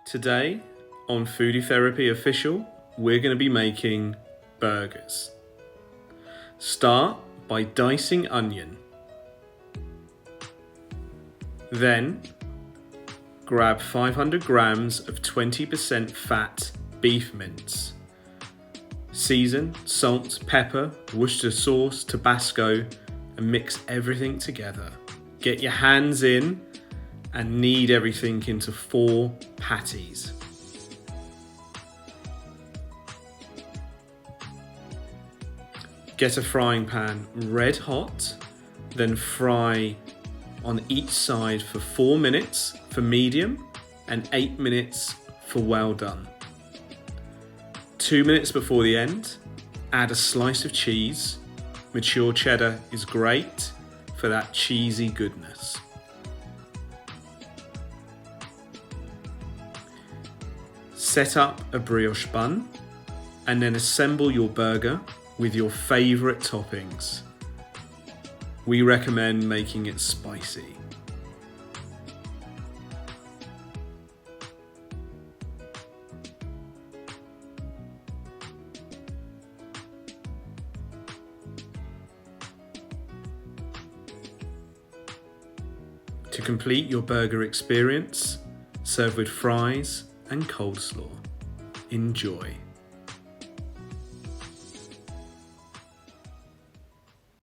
Today on Foodie Therapy Official, we're going to be making burgers. Start by dicing onion. Then grab 500 grams of 20% fat beef mince. Season, salt, pepper, Worcester sauce, Tabasco, and mix everything together. Get your hands in and knead everything into 4 patties. Get a frying pan red hot, then fry on each side for 4 minutes for medium and 8 minutes for well done. 2 minutes before the end, add a slice of cheese. Mature cheddar is great for that cheesy goodness. Set up a brioche bun and then assemble your burger with your favourite toppings. We recommend making it spicy. To complete your burger experience, serve with fries and coleslaw. Enjoy.